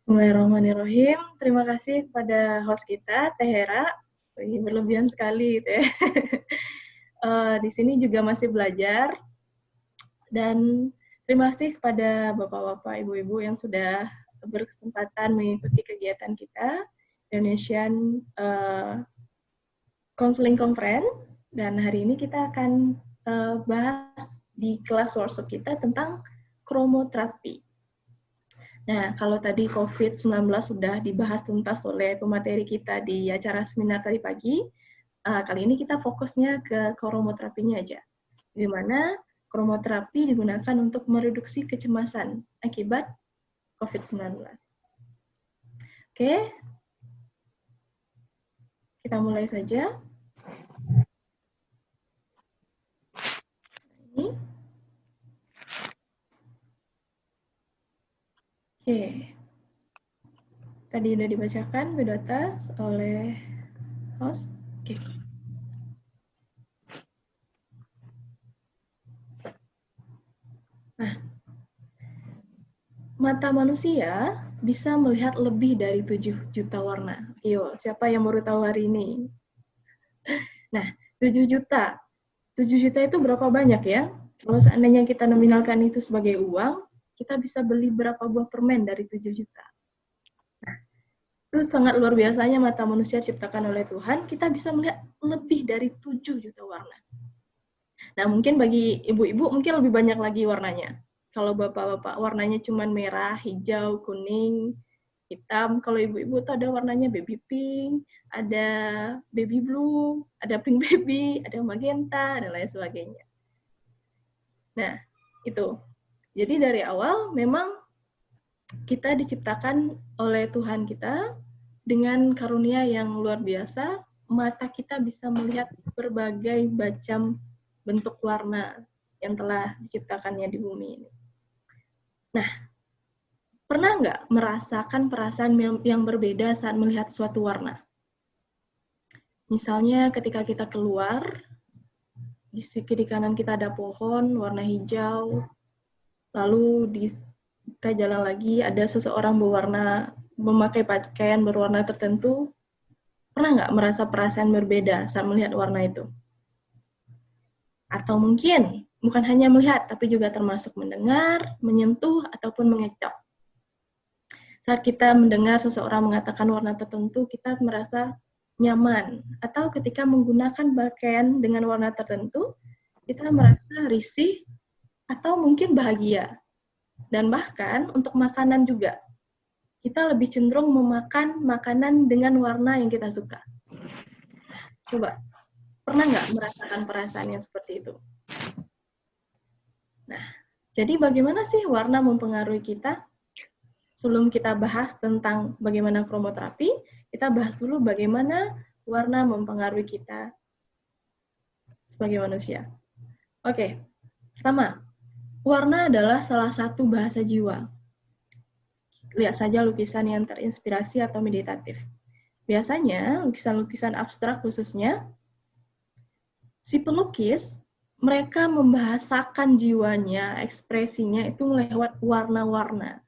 Bismillahirrahmanirrahim. Terima kasih kepada host kita, Teh Hera. Ini berlebihan sekali gitu ya. Di sini juga masih belajar. Dan terima kasih kepada bapak-bapak, ibu-ibu yang sudah berkesempatan mengikuti kegiatan kita, Indonesian Counseling Conference. Dan hari ini kita akan bahas di kelas workshop kita tentang kromoterapi. Nah, kalau tadi COVID-19 sudah dibahas tuntas oleh pemateri kita di acara seminar tadi pagi, kali ini kita fokusnya ke kromoterapinya aja. Di mana kromoterapi digunakan untuk mereduksi kecemasan akibat COVID-19. Oke, kita mulai saja. Ini. Oke. Tadi sudah dibacakan biodata oleh host. Oke. Nah, mata manusia bisa melihat lebih dari 7 juta warna. Yo, siapa yang baru tahu hari ini? Nah, 7 juta. 7 juta itu berapa banyak ya? Kalau seandainya kita nominalkan itu sebagai uang, kita bisa beli berapa buah permen dari 7 juta. Nah, itu sangat luar biasanya mata manusia ciptakan oleh Tuhan, kita bisa melihat lebih dari 7 juta warna. Nah, mungkin bagi ibu-ibu mungkin lebih banyak lagi warnanya. Kalau bapak-bapak warnanya cuma merah, hijau, kuning, hitam. Kalau ibu-ibu tuh ada warnanya baby pink, ada baby blue, ada pink baby, ada magenta, dan lain sebagainya. Nah, itu. Jadi dari awal memang kita diciptakan oleh Tuhan kita dengan karunia yang luar biasa, mata kita bisa melihat berbagai macam bentuk warna yang telah diciptakannya di bumi ini. Nah, pernah nggak merasakan perasaan yang berbeda saat melihat suatu warna? Misalnya ketika kita keluar, di kiri kanan kita ada pohon warna hijau, lalu kita jalan lagi ada seseorang memakai pakaian berwarna tertentu. Pernah nggak merasa perasaan berbeda saat melihat warna itu? Atau mungkin bukan hanya melihat, tapi juga termasuk mendengar, menyentuh, ataupun mengecap. Saat kita mendengar seseorang mengatakan warna tertentu, kita merasa nyaman. Atau ketika menggunakan pakaian dengan warna tertentu, kita merasa risih atau mungkin bahagia. Dan bahkan untuk makanan juga. Kita lebih cenderung memakan makanan dengan warna yang kita suka. Coba, pernah nggak merasakan perasaan yang seperti itu? Nah, jadi bagaimana sih warna mempengaruhi kita? Sebelum kita bahas tentang bagaimana kromoterapi, kita bahas dulu bagaimana warna mempengaruhi kita sebagai manusia. Oke, pertama, warna adalah salah satu bahasa jiwa. Lihat saja lukisan yang terinspirasi atau meditatif. Biasanya, lukisan-lukisan abstrak khususnya, si pelukis, mereka membahasakan jiwanya, ekspresinya itu lewat warna-warna.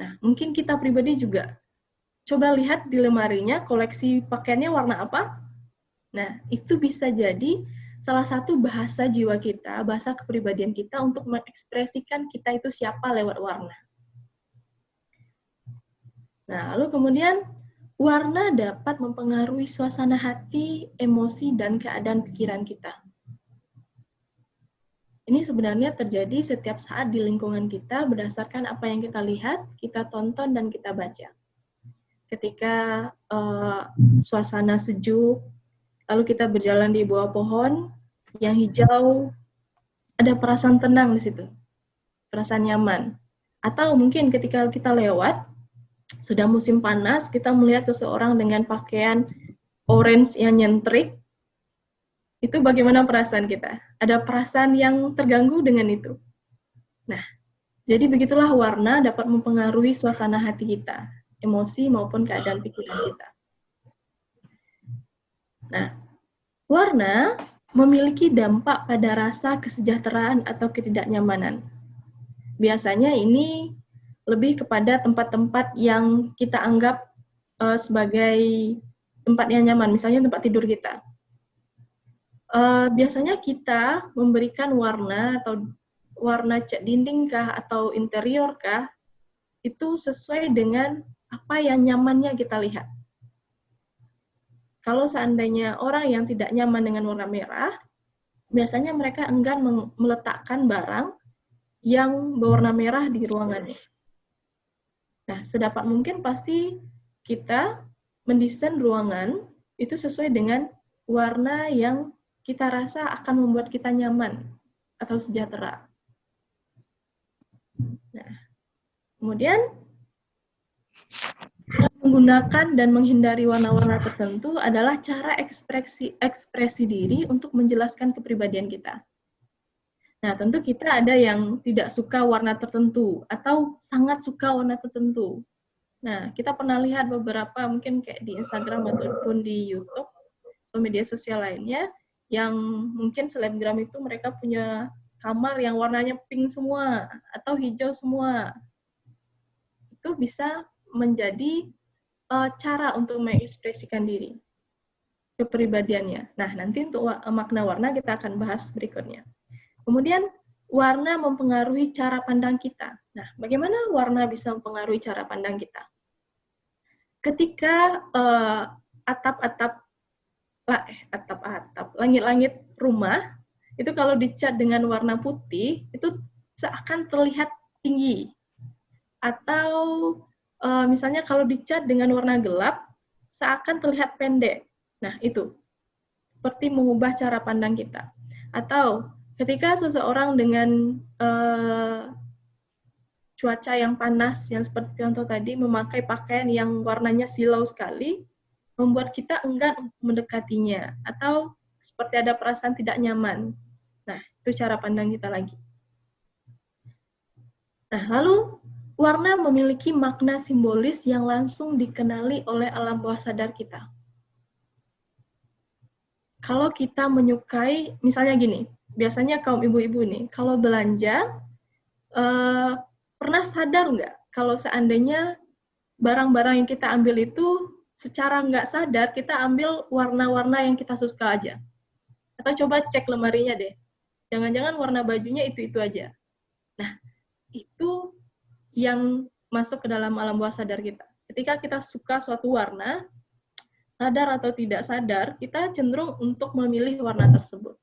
Nah, mungkin kita pribadi juga. Coba lihat di lemarinya, koleksi pakaiannya warna apa? Nah, itu bisa jadi salah satu bahasa jiwa kita, bahasa kepribadian kita untuk mengekspresikan kita itu siapa lewat warna. Nah, lalu kemudian warna dapat mempengaruhi suasana hati, emosi, dan keadaan pikiran kita. Ini sebenarnya terjadi setiap saat di lingkungan kita berdasarkan apa yang kita lihat, kita tonton, dan kita baca. Ketika suasana sejuk, lalu kita berjalan di bawah pohon yang hijau, ada perasaan tenang di situ, perasaan nyaman. Atau mungkin ketika kita lewat, sudah musim panas, kita melihat seseorang dengan pakaian orange yang nyentrik, itu bagaimana perasaan kita? Ada perasaan yang terganggu dengan itu. Nah, jadi begitulah warna dapat mempengaruhi suasana hati kita, emosi maupun keadaan pikiran kita. Nah, warna memiliki dampak pada rasa kesejahteraan atau ketidaknyamanan. Biasanya ini lebih kepada tempat-tempat yang kita anggap sebagai tempat yang nyaman, misalnya tempat tidur kita. Biasanya kita memberikan warna atau warna cat dinding kah atau interior kah itu sesuai dengan apa yang nyamannya kita lihat. Kalau seandainya orang yang tidak nyaman dengan warna merah, biasanya mereka enggan meletakkan barang yang berwarna merah di ruangannya. Nah, sedapat mungkin pasti kita mendesain ruangan itu sesuai dengan warna yang kita rasa akan membuat kita nyaman atau sejahtera. Nah, kemudian menggunakan dan menghindari warna-warna tertentu adalah cara ekspresi diri untuk menjelaskan kepribadian kita. Nah, tentu kita ada yang tidak suka warna tertentu atau sangat suka warna tertentu. Nah, kita pernah lihat beberapa mungkin kayak di Instagram ataupun di YouTube atau media sosial lainnya yang mungkin selebgram itu mereka punya kamar yang warnanya pink semua atau hijau semua. Itu bisa menjadi cara untuk mengekspresikan diri, kepribadiannya. Nah, nanti untuk makna warna kita akan bahas berikutnya. Kemudian, warna mempengaruhi cara pandang kita. Nah, bagaimana warna bisa mempengaruhi cara pandang kita? Ketika langit-langit rumah, itu kalau dicat dengan warna putih, itu seakan terlihat tinggi. Atau misalnya kalau dicat dengan warna gelap, seakan terlihat pendek. Nah, itu seperti mengubah cara pandang kita. Atau ketika seseorang dengan cuaca yang panas, yang seperti contoh tadi, memakai pakaian yang warnanya silau sekali, membuat kita enggan mendekatinya. Atau seperti ada perasaan tidak nyaman. Nah, itu cara pandang kita lagi. Nah, lalu warna memiliki makna simbolis yang langsung dikenali oleh alam bawah sadar kita. Kalau kita menyukai, misalnya gini, biasanya kaum ibu-ibu nih, kalau belanja, pernah sadar nggak kalau seandainya barang-barang yang kita ambil itu secara nggak sadar, kita ambil warna-warna yang kita suka aja. Atau coba cek lemarinya deh. Jangan-jangan warna bajunya itu-itu aja. Nah, itu yang masuk ke dalam alam bawah sadar kita. Ketika kita suka suatu warna, sadar atau tidak sadar, kita cenderung untuk memilih warna tersebut.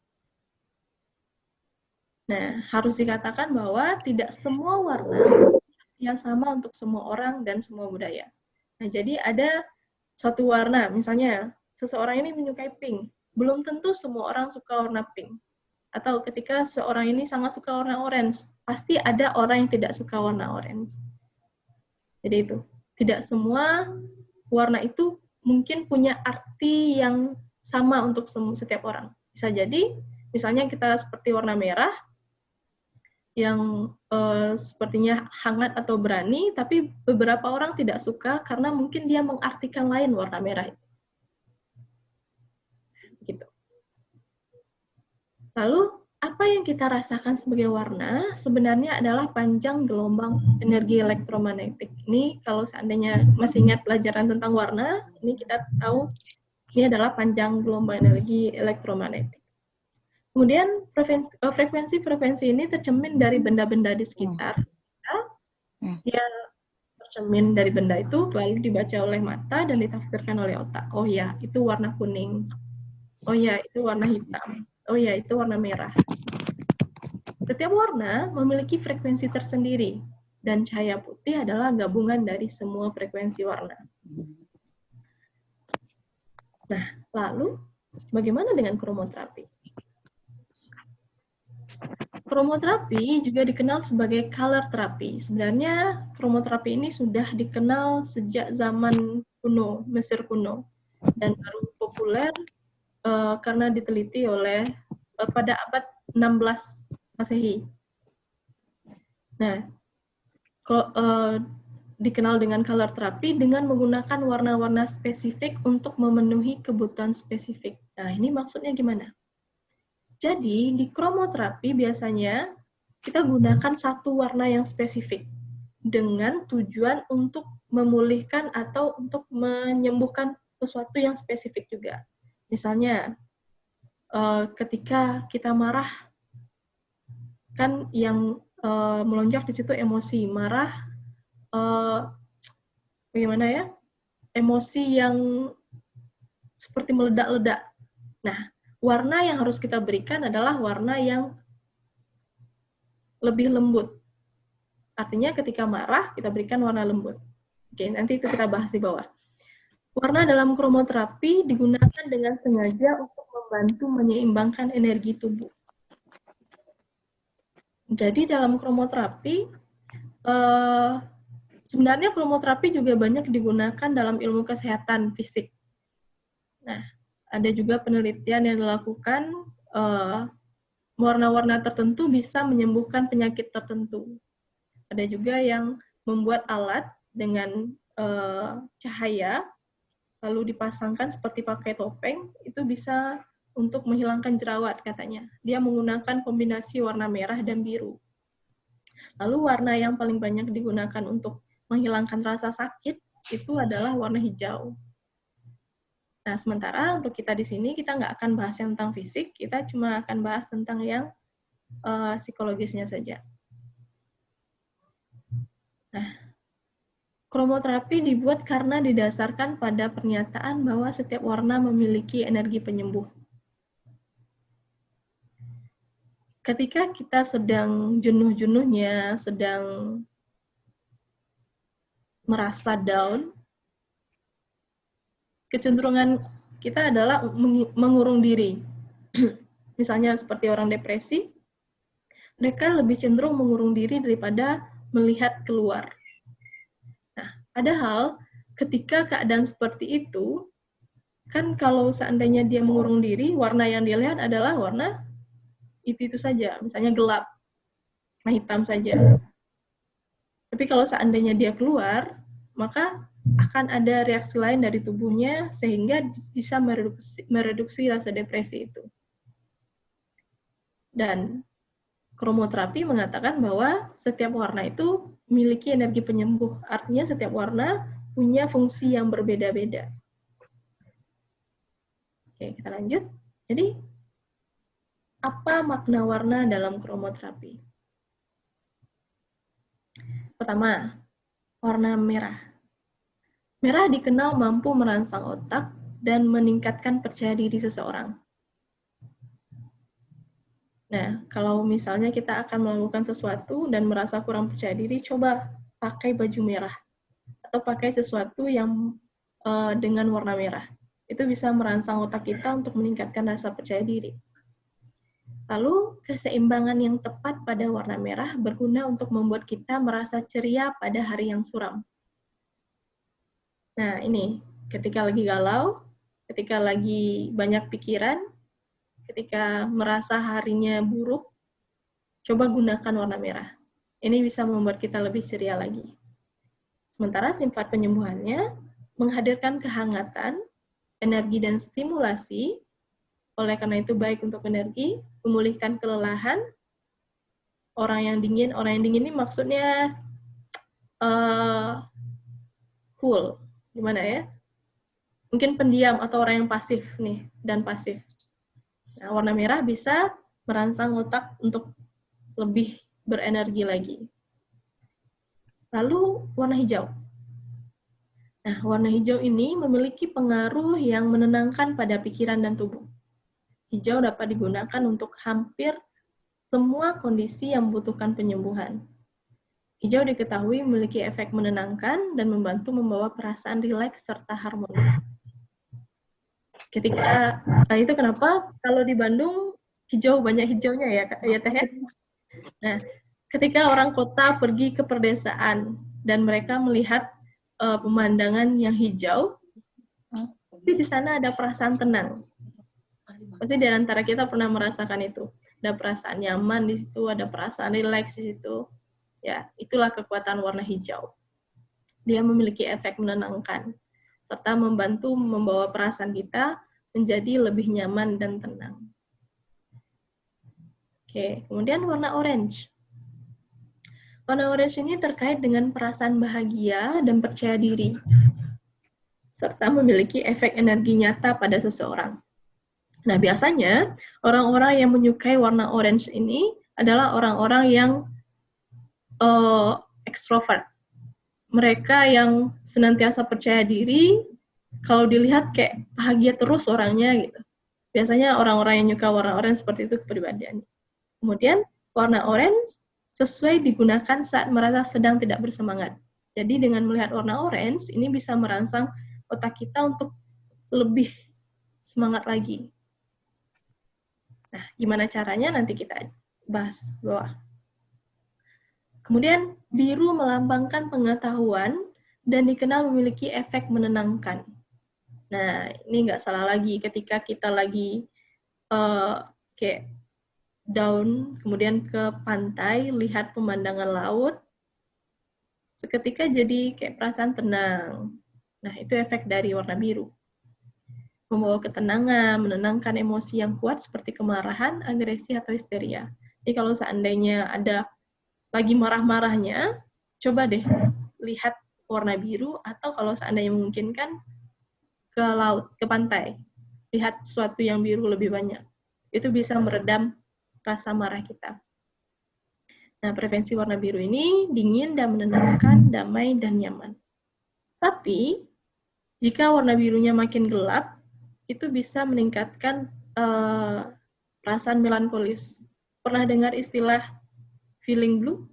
Nah, harus dikatakan bahwa tidak semua warna yang sama untuk semua orang dan semua budaya. Nah, jadi ada suatu warna, misalnya seseorang ini menyukai pink, belum tentu semua orang suka warna pink. Atau ketika seorang ini sangat suka warna orange, pasti ada orang yang tidak suka warna orange. Jadi itu, tidak semua warna itu mungkin punya arti yang sama untuk setiap orang. Bisa jadi, misalnya kita seperti warna merah, yang sepertinya hangat atau berani, tapi beberapa orang tidak suka karena mungkin dia mengartikan lain warna merah itu. Gitu. Lalu, apa yang kita rasakan sebagai warna sebenarnya adalah panjang gelombang energi elektromagnetik. Ini kalau seandainya masih ingat pelajaran tentang warna, ini kita tahu ini adalah panjang gelombang energi elektromagnetik. Kemudian frekuensi-frekuensi ini tercermin dari benda-benda di sekitar kita. Dia tercermin dari benda itu, lalu dibaca oleh mata dan ditafsirkan oleh otak. Oh ya, itu warna kuning. Oh ya, itu warna hitam. Oh ya, itu warna merah. Setiap warna memiliki frekuensi tersendiri, dan cahaya putih adalah gabungan dari semua frekuensi warna. Nah, lalu bagaimana dengan kromoterapi? Kromoterapi juga dikenal sebagai color therapy. Sebenarnya kromoterapi ini sudah dikenal sejak zaman kuno, Mesir kuno, dan baru populer karena diteliti oleh pada abad 16 Masehi. Nah, dikenal dengan color therapy dengan menggunakan warna-warna spesifik untuk memenuhi kebutuhan spesifik. Nah, ini maksudnya gimana? Jadi, di kromoterapi biasanya kita gunakan satu warna yang spesifik. dengan tujuan untuk memulihkan atau untuk menyembuhkan sesuatu yang spesifik juga. Misalnya, ketika kita marah, kan yang melonjak di situ emosi, marah, bagaimana ya? Emosi yang seperti meledak-ledak. Nah, warna yang harus kita berikan adalah warna yang lebih lembut. Artinya ketika marah, kita berikan warna lembut. Oke, nanti itu kita bahas di bawah. Warna dalam kromoterapi digunakan dengan sengaja untuk membantu menyeimbangkan energi tubuh. Jadi dalam kromoterapi, sebenarnya kromoterapi juga banyak digunakan dalam ilmu kesehatan fisik. Nah, ada juga penelitian yang dilakukan, warna-warna tertentu bisa menyembuhkan penyakit tertentu. Ada juga yang membuat alat dengan cahaya, lalu dipasangkan seperti pakai topeng, itu bisa untuk menghilangkan jerawat katanya. Dia menggunakan kombinasi warna merah dan biru. Lalu warna yang paling banyak digunakan untuk menghilangkan rasa sakit itu adalah warna hijau. Nah, sementara untuk kita di sini, kita nggak akan bahas yang tentang fisik, kita cuma akan bahas tentang yang psikologisnya saja. Nah, kromoterapi dibuat karena didasarkan pada pernyataan bahwa setiap warna memiliki energi penyembuh. Ketika kita sedang jenuh-jenuhnya, sedang merasa down, kecenderungan kita adalah mengurung diri. Misalnya seperti orang depresi, mereka lebih cenderung mengurung diri daripada melihat keluar. Nah, padahal ketika keadaan seperti itu, kan kalau seandainya dia mengurung diri, warna yang dia lihat adalah warna itu saja, misalnya gelap, warna hitam saja. Tapi kalau seandainya dia keluar, maka akan ada reaksi lain dari tubuhnya sehingga bisa mereduksi rasa depresi itu. Dan kromoterapi mengatakan bahwa setiap warna itu memiliki energi penyembuh. Artinya setiap warna punya fungsi yang berbeda-beda. Oke, kita lanjut. Jadi, apa makna warna dalam kromoterapi? Pertama, warna merah. Merah dikenal mampu merangsang otak dan meningkatkan percaya diri seseorang. Nah, kalau misalnya kita akan melakukan sesuatu dan merasa kurang percaya diri, coba pakai baju merah atau pakai sesuatu yang dengan warna merah. Itu bisa merangsang otak kita untuk meningkatkan rasa percaya diri. Lalu, keseimbangan yang tepat pada warna merah berguna untuk membuat kita merasa ceria pada hari yang suram. Nah, ini, ketika lagi galau, ketika lagi banyak pikiran, ketika merasa harinya buruk, coba gunakan warna merah. Ini bisa membuat kita lebih ceria lagi. Sementara sifat penyembuhannya menghadirkan kehangatan, energi dan stimulasi. Oleh karena itu baik untuk energi, memulihkan kelelahan. Orang yang dingin ini maksudnya cool, gimana ya? Mungkin pendiam atau orang yang pasif nih, dan pasif. Nah, warna merah bisa merangsang otak untuk lebih berenergi lagi. Lalu warna hijau. Nah, warna hijau ini memiliki pengaruh yang menenangkan pada pikiran dan tubuh. Hijau dapat digunakan untuk hampir semua kondisi yang membutuhkan penyembuhan. Hijau diketahui memiliki efek menenangkan dan membantu membawa perasaan rileks serta harmoni. Nah itu kenapa kalau di Bandung hijau, banyak hijaunya ya Teh. Nah, ketika orang kota pergi ke perdesaan dan mereka melihat pemandangan yang hijau, pasti di sana ada perasaan tenang. Pasti di antara kita pernah merasakan itu. Ada perasaan nyaman di situ, ada perasaan rileks di situ. Ya, itulah kekuatan warna hijau. Dia memiliki efek menenangkan, serta membantu membawa perasaan kita menjadi lebih nyaman dan tenang. Oke, kemudian warna orange. Warna orange ini terkait dengan perasaan bahagia dan percaya diri, serta memiliki efek energi nyata pada seseorang. Nah, biasanya orang-orang yang menyukai warna orange ini adalah orang-orang yang ekstrovert. Mereka yang senantiasa percaya diri, kalau dilihat kayak bahagia terus orangnya gitu. Biasanya orang-orang yang nyuka warna orange seperti itu kepribadiannya. Kemudian warna orange sesuai digunakan saat merasa sedang tidak bersemangat. Jadi dengan melihat warna orange, ini bisa merangsang otak kita untuk lebih semangat lagi. Nah, gimana caranya nanti kita bahas bawah. Kemudian biru melambangkan pengetahuan dan dikenal memiliki efek menenangkan. Nah, ini nggak salah lagi ketika kita lagi kayak down, kemudian ke pantai, lihat pemandangan laut, seketika jadi kayak perasaan tenang. Nah, itu efek dari warna biru. Membawa ketenangan, menenangkan emosi yang kuat seperti kemarahan, agresi, atau histeria. Jadi kalau seandainya ada lagi marah-marahnya, coba deh lihat warna biru, atau kalau seandainya memungkinkan ke laut, ke pantai. Lihat sesuatu yang biru lebih banyak. Itu bisa meredam rasa marah kita. Nah, preferensi warna biru ini dingin dan menenangkan, damai, dan nyaman. Tapi, jika warna birunya makin gelap, itu bisa meningkatkan perasaan melankolis. Pernah dengar istilah feeling blue?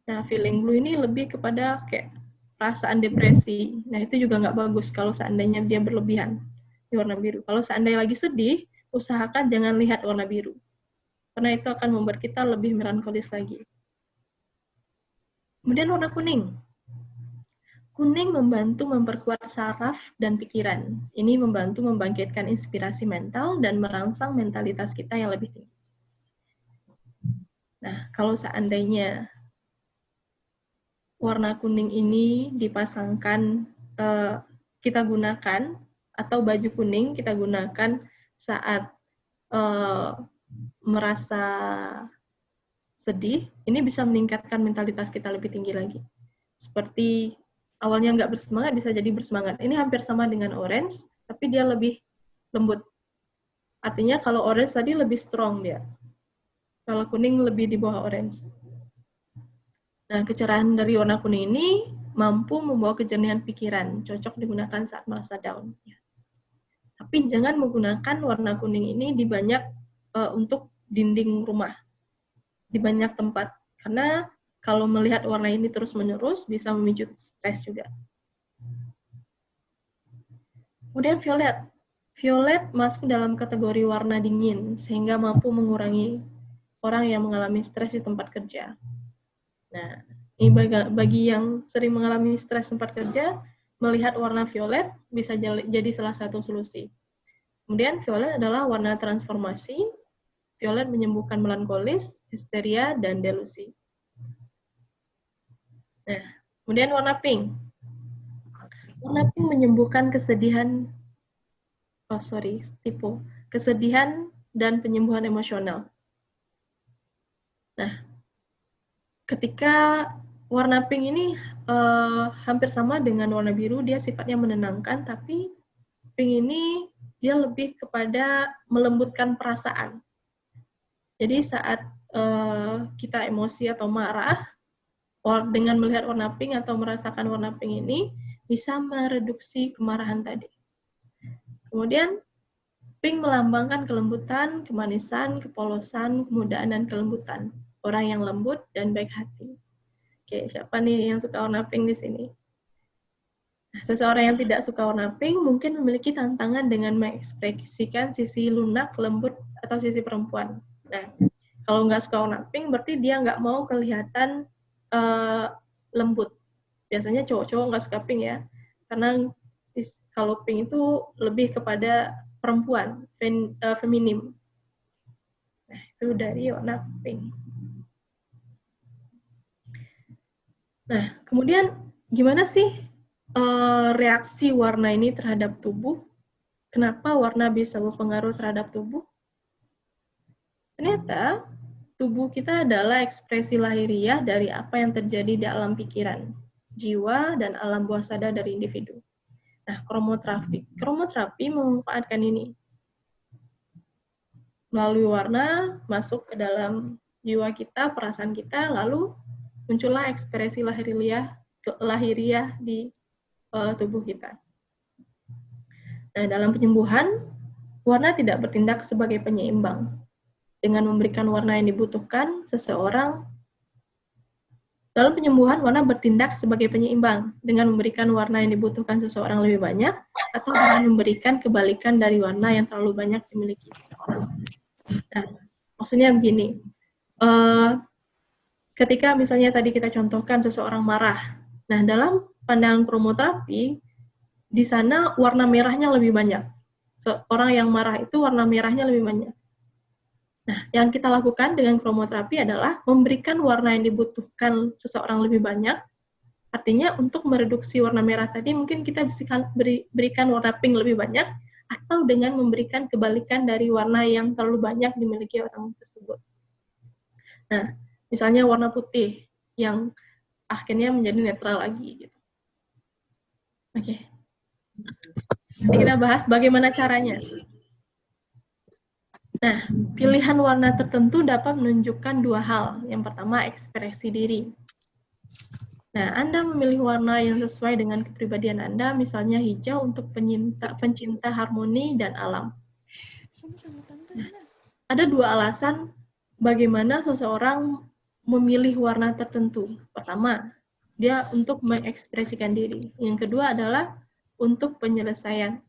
Nah, feeling blue ini lebih kepada kayak perasaan depresi. Nah, itu juga nggak bagus kalau seandainya dia berlebihan di warna biru. Kalau seandainya lagi sedih, usahakan jangan lihat warna biru. Karena itu akan membuat kita lebih melankolis lagi. Kemudian warna kuning. Kuning membantu memperkuat saraf dan pikiran. Ini membantu membangkitkan inspirasi mental dan merangsang mentalitas kita yang lebih tinggi. Nah, kalau seandainya warna kuning ini dipasangkan, kita gunakan, atau baju kuning kita gunakan saat merasa sedih, ini bisa meningkatkan mentalitas kita lebih tinggi lagi. Seperti awalnya nggak bersemangat, bisa jadi bersemangat. Ini hampir sama dengan orange, tapi dia lebih lembut. Artinya kalau orange tadi lebih strong dia. Kalau kuning lebih di bawah orange. Nah, kecerahan dari warna kuning ini mampu membawa kejernihan pikiran, cocok digunakan saat merasa down. Tapi jangan menggunakan warna kuning ini di banyak untuk dinding rumah, di banyak tempat. Karena kalau melihat warna ini terus-menerus bisa memicu stres juga. Kemudian violet. Violet masuk dalam kategori warna dingin, sehingga mampu mengurangi orang yang mengalami stres di tempat kerja. Nah, ini bagi yang sering mengalami stres tempat kerja, melihat warna violet bisa jadi salah satu solusi. Kemudian violet adalah warna transformasi. Violet menyembuhkan melankolis, histeria, dan delusi. Nah, kemudian warna pink. Warna pink menyembuhkan kesedihan, kesedihan dan penyembuhan emosional. Nah, ketika warna pink ini hampir sama dengan warna biru, dia sifatnya menenangkan, tapi pink ini dia lebih kepada melembutkan perasaan. Jadi saat kita emosi atau marah, dengan melihat warna pink atau merasakan warna pink ini, bisa mereduksi kemarahan tadi. Kemudian, pink melambangkan kelembutan, kemanisan, kepolosan, kemudaan, dan kelembutan. Orang yang lembut dan baik hati. Oke, siapa nih yang suka warna pink di sini? Nah, seseorang yang tidak suka warna pink mungkin memiliki tantangan dengan mengekspresikan sisi lunak, lembut, atau sisi perempuan. Nah, kalau nggak suka warna pink, berarti dia nggak mau kelihatan lembut. Biasanya cowok-cowok nggak suka pink ya, karena kalau pink itu lebih kepada perempuan, feminim. Nah, itu dari warna pink. Nah, kemudian gimana sih reaksi warna ini terhadap tubuh? Kenapa warna bisa berpengaruh terhadap tubuh? Ternyata tubuh kita adalah ekspresi lahiriah dari apa yang terjadi di alam pikiran, jiwa, dan alam bawah sadar dari individu. Nah, kromoterapi. Kromoterapi memanfaatkan ini. Melalui warna, masuk ke dalam jiwa kita, perasaan kita, lalu muncullah ekspresi lahiriah di tubuh kita. Nah, dalam penyembuhan, warna tidak bertindak sebagai penyeimbang. Dengan memberikan warna yang dibutuhkan seseorang, dalam penyembuhan, warna bertindak sebagai penyeimbang dengan memberikan warna yang dibutuhkan seseorang lebih banyak atau dengan memberikan kebalikan dari warna yang terlalu banyak dimiliki seseorang. Nah, maksudnya begini, ketika misalnya tadi kita contohkan seseorang marah, nah dalam pandangan kromoterapi, di sana warna merahnya lebih banyak. Seorang yang marah itu warna merahnya lebih banyak. Nah, yang kita lakukan dengan kromoterapi adalah memberikan warna yang dibutuhkan seseorang lebih banyak. Artinya untuk mereduksi warna merah tadi mungkin kita bisa berikan warna pink lebih banyak, atau dengan memberikan kebalikan dari warna yang terlalu banyak dimiliki orang tersebut. Nah, misalnya warna putih yang akhirnya menjadi netral lagi. Gitu. Oke. Jadi kita bahas bagaimana caranya. Nah, pilihan warna tertentu dapat menunjukkan dua hal. Yang pertama, ekspresi diri. Nah, Anda memilih warna yang sesuai dengan kepribadian Anda, misalnya hijau untuk pencinta harmoni dan alam. Nah, ada dua alasan bagaimana seseorang memilih warna tertentu. Pertama, dia untuk mengekspresikan diri. Yang kedua adalah untuk penyelesaian.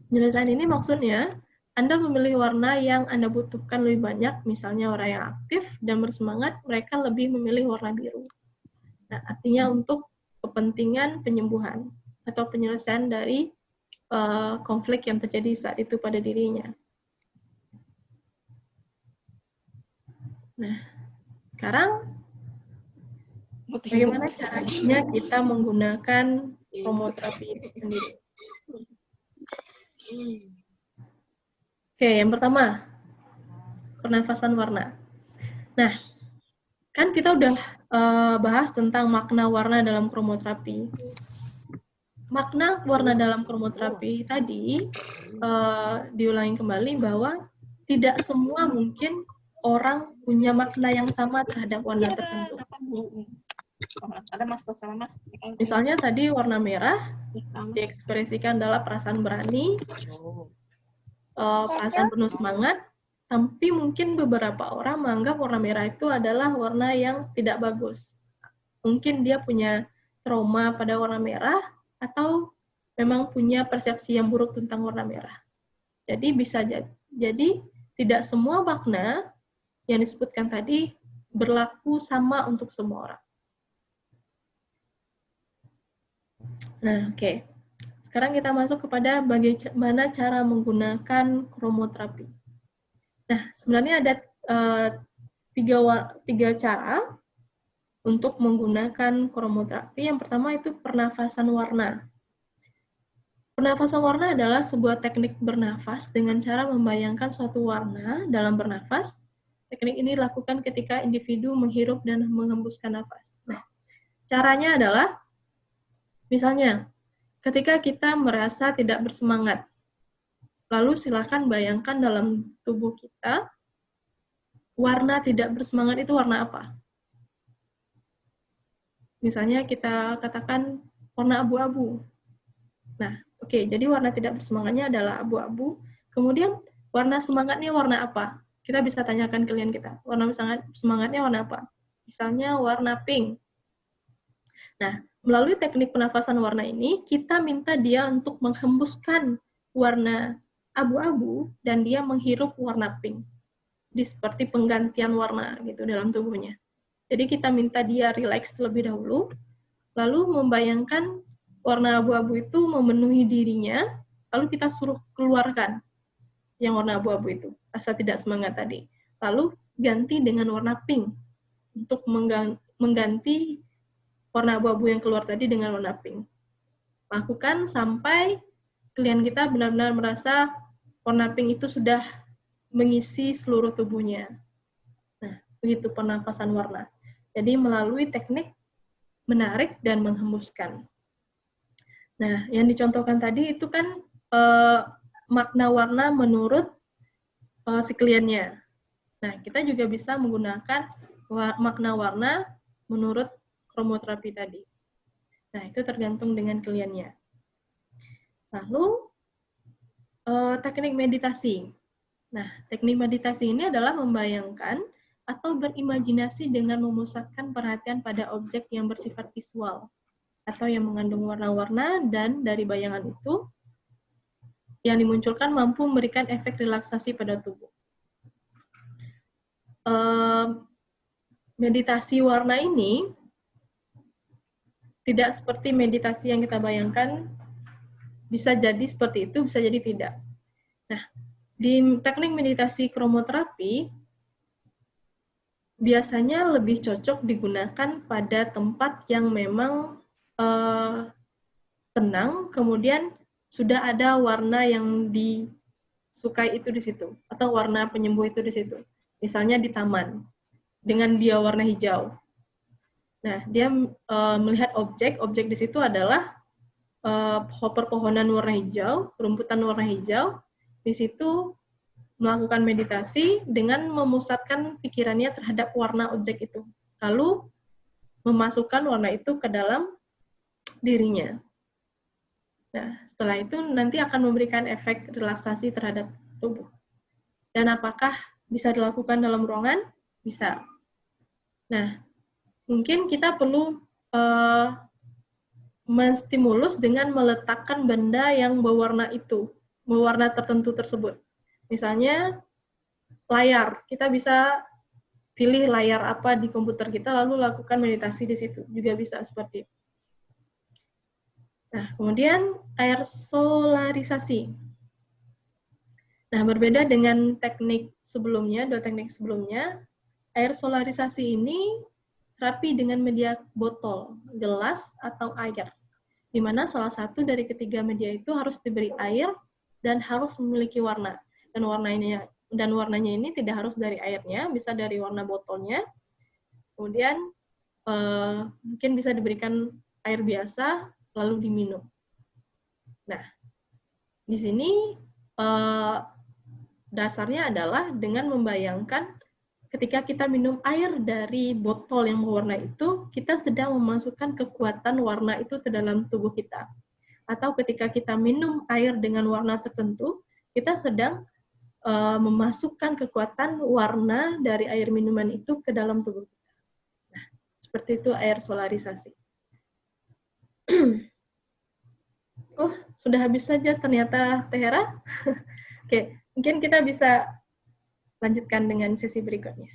Penyelesaian ini maksudnya, Anda memilih warna yang Anda butuhkan lebih banyak, misalnya orang yang aktif dan bersemangat, mereka lebih memilih warna biru. Nah, artinya untuk kepentingan penyembuhan atau penyelesaian dari konflik yang terjadi saat itu pada dirinya. Nah, sekarang bagaimana caranya kita menggunakan kromoterapi itu sendiri? Oke, yang pertama, pernafasan warna. Nah, kan kita udah bahas tentang makna warna dalam kromoterapi. Makna warna dalam kromoterapi tadi diulangi kembali bahwa tidak semua mungkin orang punya makna yang sama terhadap warna tertentu. Misalnya tadi warna merah diekspresikan adalah perasaan berani, perasaan penuh semangat, tapi mungkin beberapa orang menganggap warna merah itu adalah warna yang tidak bagus. Mungkin dia punya trauma pada warna merah, atau memang punya persepsi yang buruk tentang warna merah. Jadi tidak semua makna yang disebutkan tadi berlaku sama untuk semua orang. Nah, oke. Sekarang kita masuk kepada bagaimana cara menggunakan kromoterapi. Nah, sebenarnya ada tiga cara untuk menggunakan kromoterapi. Yang pertama itu pernafasan warna. Pernafasan warna adalah sebuah teknik bernafas dengan cara membayangkan suatu warna dalam bernafas. Teknik ini dilakukan ketika individu menghirup dan menghembuskan nafas. Nah, caranya adalah, misalnya, ketika kita merasa tidak bersemangat, lalu silakan bayangkan dalam tubuh kita, warna tidak bersemangat itu warna apa? Misalnya kita katakan warna abu-abu. Nah, oke, jadi warna tidak bersemangatnya adalah abu-abu. Kemudian warna semangatnya warna apa? Kita bisa tanyakan klien kita, warna semangatnya warna apa? Misalnya warna pink. Nah, melalui teknik pernafasan warna ini, kita minta dia untuk menghembuskan warna abu-abu dan dia menghirup warna pink. Jadi seperti penggantian warna gitu dalam tubuhnya. Jadi kita minta dia rileks terlebih dahulu, lalu membayangkan warna abu-abu itu memenuhi dirinya, lalu kita suruh keluarkan yang warna abu-abu itu, rasa tidak semangat tadi. Lalu ganti dengan warna pink untuk mengganti warna abu-abu yang keluar tadi dengan warna pink. Lakukan sampai klien kita benar-benar merasa warna pink itu sudah mengisi seluruh tubuhnya. begitu pernafasan warna. Jadi melalui teknik menarik dan menghembuskan. Nah, yang dicontohkan tadi itu kan makna warna menurut si kliennya. Nah, kita juga bisa menggunakan makna warna menurut kromoterapi tadi. Nah, itu tergantung dengan kliennya. Lalu, teknik meditasi. Nah, teknik meditasi ini adalah membayangkan atau berimajinasi dengan memusatkan perhatian pada objek yang bersifat visual atau yang mengandung warna-warna, dan dari bayangan itu yang dimunculkan mampu memberikan efek relaksasi pada tubuh. Meditasi warna ini tidak seperti meditasi yang kita bayangkan, bisa jadi seperti itu, bisa jadi tidak. Nah, di teknik meditasi kromoterapi, biasanya lebih cocok digunakan pada tempat yang memang tenang, kemudian sudah ada warna yang disukai itu di situ, atau warna penyembuh itu di situ. Misalnya di taman, dengan dia warna hijau. Nah, dia melihat objek di situ adalah perpohonan warna hijau, rumputan warna hijau. Di situ melakukan meditasi dengan memusatkan pikirannya terhadap warna objek itu. Lalu memasukkan warna itu ke dalam dirinya. Nah, setelah itu nanti akan memberikan efek relaksasi terhadap tubuh. Dan apakah bisa dilakukan dalam ruangan? Bisa. Nah, mungkin kita perlu menstimulus dengan meletakkan benda yang berwarna itu, berwarna tertentu tersebut. Misalnya layar, kita bisa pilih layar apa di komputer kita, lalu lakukan meditasi di situ, juga bisa seperti itu. Nah, kemudian air solarisasi. Nah, berbeda dengan teknik sebelumnya, dua teknik sebelumnya, air solarisasi ini terapi dengan media botol, gelas, atau air, di mana salah satu dari ketiga media itu harus diberi air dan harus memiliki warna. Dan warnanya ini tidak harus dari airnya, bisa dari warna botolnya. Kemudian mungkin bisa diberikan air biasa, lalu diminum. Nah, di sini dasarnya adalah dengan membayangkan ketika kita minum air dari botol yang berwarna itu, kita sedang memasukkan kekuatan warna itu ke dalam tubuh kita. Atau ketika kita minum air dengan warna tertentu, kita sedang memasukkan kekuatan warna dari air minuman itu ke dalam tubuh kita. Nah, seperti itu air solarisasi. Sudah habis saja ternyata, Tehera. Oke, mungkin kita bisa lanjutkan dengan sesi berikutnya.